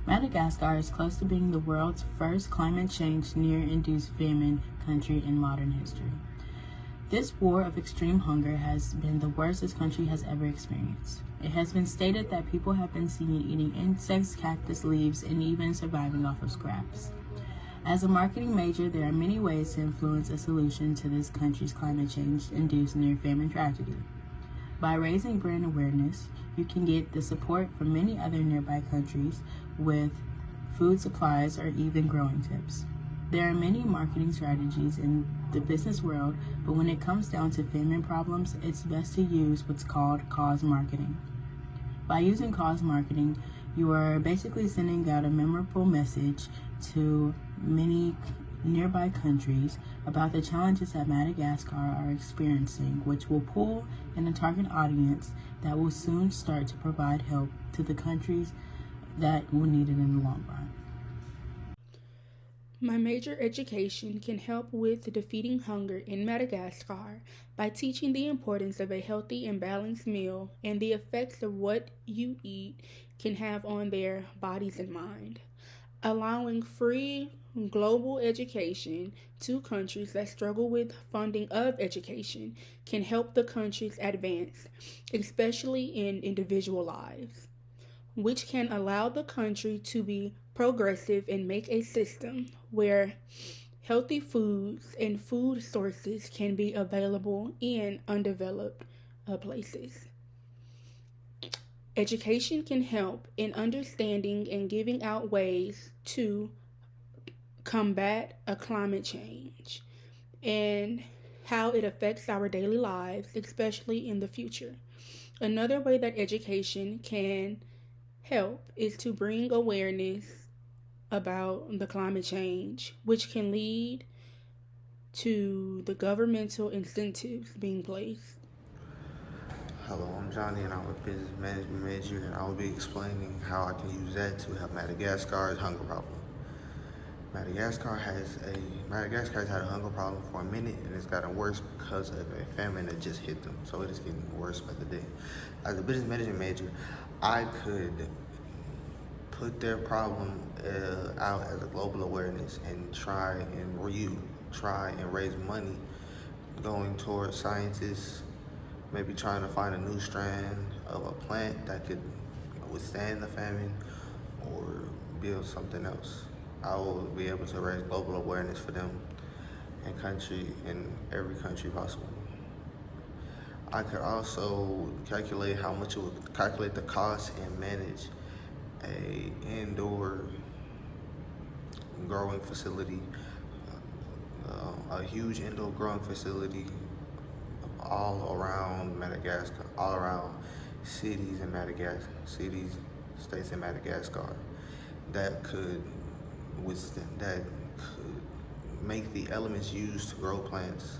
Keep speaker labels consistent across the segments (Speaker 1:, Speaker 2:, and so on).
Speaker 1: Madagascar is close to being the world's first climate change near-induced famine country in modern history. This war of extreme hunger has been the worst this country has ever experienced. It has been stated that people have been seen eating insects, cactus leaves, and even surviving off of scraps. As a marketing major, there are many ways to influence a solution to this country's climate change-induced near-famine tragedy. By raising brand awareness, you can get the support from many other nearby countries with food supplies or even growing tips. There are many marketing strategies in the business world, but when it comes down to famine problems, it's best to use what's called cause marketing. By using cause marketing, you are basically sending out a memorable message to many nearby countries about the challenges that Madagascar are experiencing, which will pull in a target audience that will soon start to provide help to the countries that will need it in the long run.
Speaker 2: My major education can help with defeating hunger in Madagascar by teaching the importance of a healthy and balanced meal and the effects of what you eat can have on their bodies and mind. Allowing free global education to countries that struggle with funding of education can help the countries advance, especially in individual lives, which can allow the country to be progressive and make a system where healthy foods and food sources can be available in undeveloped places. Education can help in understanding and giving out ways to combat a climate change and how it affects our daily lives, especially in the future. Another way that education can help is to bring awareness about the climate change, which can lead to the governmental incentives being placed.
Speaker 3: Hello, I'm Johnny and I'm a business management major and I will be explaining how I can use that to help Madagascar's hunger problem. Madagascar has had a hunger problem for a minute and it's gotten worse because of a famine that just hit them. So it is getting worse by the day. As a business management major, I could put their problem out as a global awareness and try and raise money going towards scientists, maybe trying to find a new strand of a plant that could withstand the famine or build something else. I will be able to raise global awareness for them in every country possible. I could also calculate the cost and manage a indoor growing facility, a huge indoor growing facility all around Madagascar, all around cities, states in Madagascar that could make the elements used to grow plants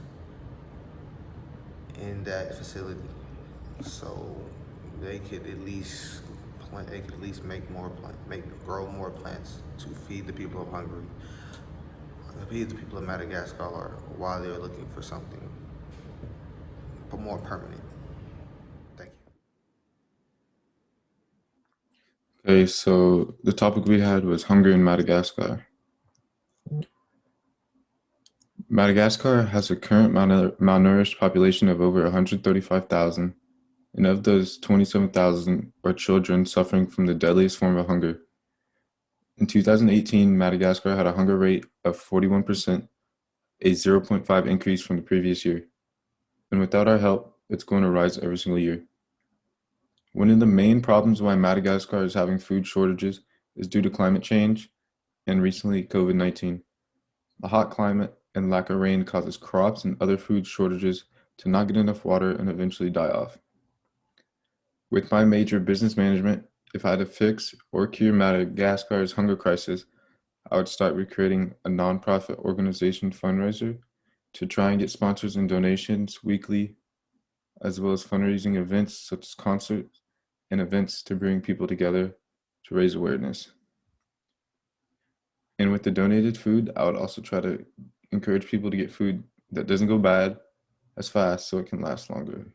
Speaker 3: in that facility. So they could at least grow more plants to feed the people of Hungary, feed the people of Madagascar while they're looking for something but more permanent. Thank you.
Speaker 4: Okay, so the topic we had was hunger in Madagascar. Madagascar has a current malnourished population of over 135,000, and of those, 27,000 are children suffering from the deadliest form of hunger. In 2018, Madagascar had a hunger rate of 41%, a 0.5 increase from the previous year. And without our help, it's going to rise every single year. One of the main problems why Madagascar is having food shortages is due to climate change and recently COVID-19. The hot climate and lack of rain causes crops and other food shortages to not get enough water and eventually die off. With my major business management, if I had to fix or cure Madagascar's hunger crisis, I would start recreating a nonprofit organization fundraiser to try and get sponsors and donations weekly, as well as fundraising events such as concerts and events to bring people together to raise awareness. And with the donated food, I would also try to encourage people to get food that doesn't go bad as fast so it can last longer.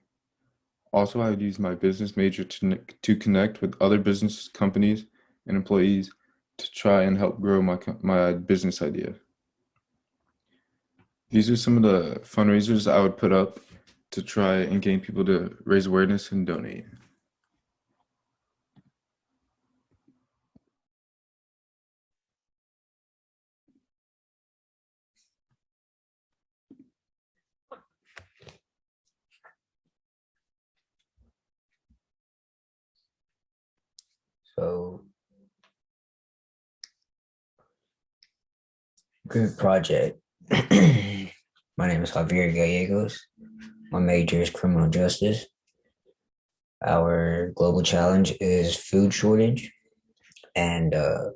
Speaker 4: Also, I would use my business major to connect with other business companies and employees to try and help grow my business idea. These are some of the fundraisers I would put up to try and gain people to raise awareness and donate.
Speaker 5: So, group project. My name is Javier Gallegos. My major is criminal justice. Our global challenge is food shortage, and our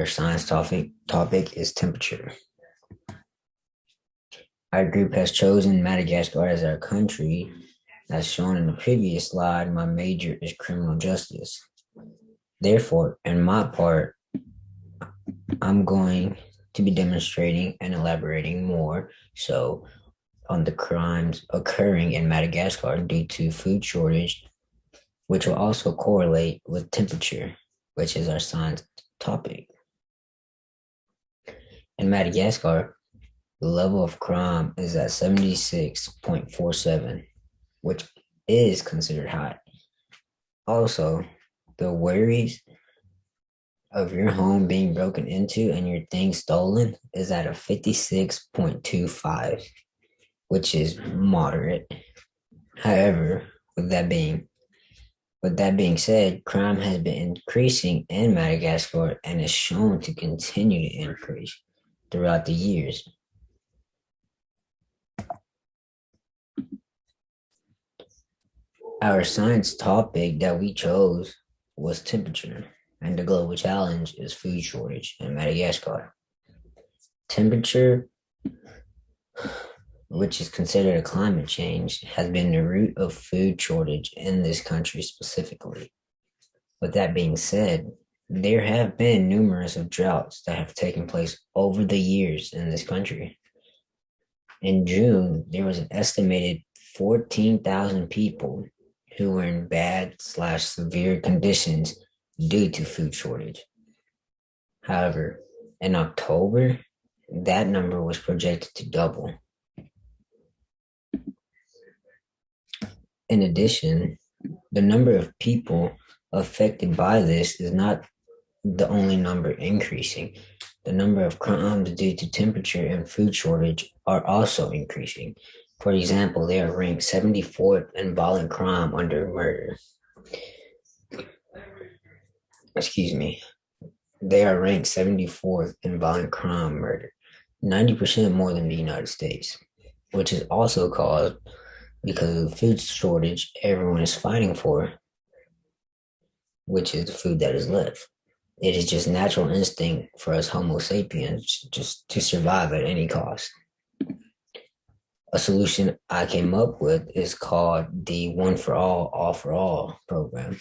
Speaker 5: science topic is temperature. Our group has chosen Madagascar as our country. As shown in the previous slide, my major is criminal justice. Therefore, in my part, I'm going to be demonstrating and elaborating more so on the crimes occurring in Madagascar due to food shortage, which will also correlate with temperature, which is our science topic. In Madagascar, the level of crime is at 76.47, which is considered high. Also, the worries of your home being broken into and your things stolen is at a 56.25, which is moderate. However, with that being said, crime has been increasing in Madagascar and is shown to continue to increase throughout the years. Our science topic that we chose was temperature, and the global challenge is food shortage in Madagascar. Temperature, which is considered a climate change, has been the root of food shortage in this country specifically. With that being said, there have been numerous of droughts that have taken place over the years in this country. In June, there was an estimated 14,000 people who were in bad/severe conditions due to food shortage. However, in October, that number was projected to double. In addition, the number of people affected by this is not the only number increasing. The number of crimes due to temperature and food shortage are also increasing. For example, they are ranked 74th in violent crime under murder. They are ranked 74th in violent crime murder, 90% more than the United States, which is also caused because of the food shortage everyone is fighting for, which is the food that is left. It is just natural instinct for us Homo sapiens just to survive at any cost. A solution I came up with is called the One for All for All program,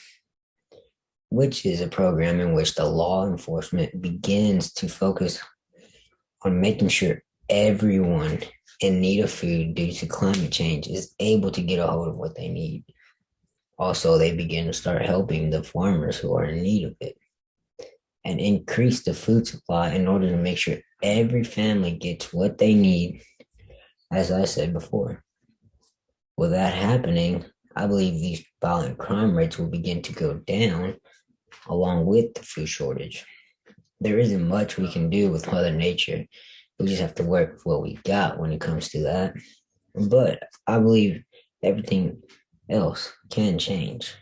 Speaker 5: which is a program in which the law enforcement begins to focus on making sure everyone in need of food due to climate change is able to get a hold of what they need. Also, they begin to start helping the farmers who are in need of it and increase the food supply in order to make sure every family gets what they need, as I said before. With that happening, I believe these violent crime rates will begin to go down along with the food shortage. There isn't much we can do with Mother Nature. We just have to work with what we got when it comes to that. But I believe everything else can change.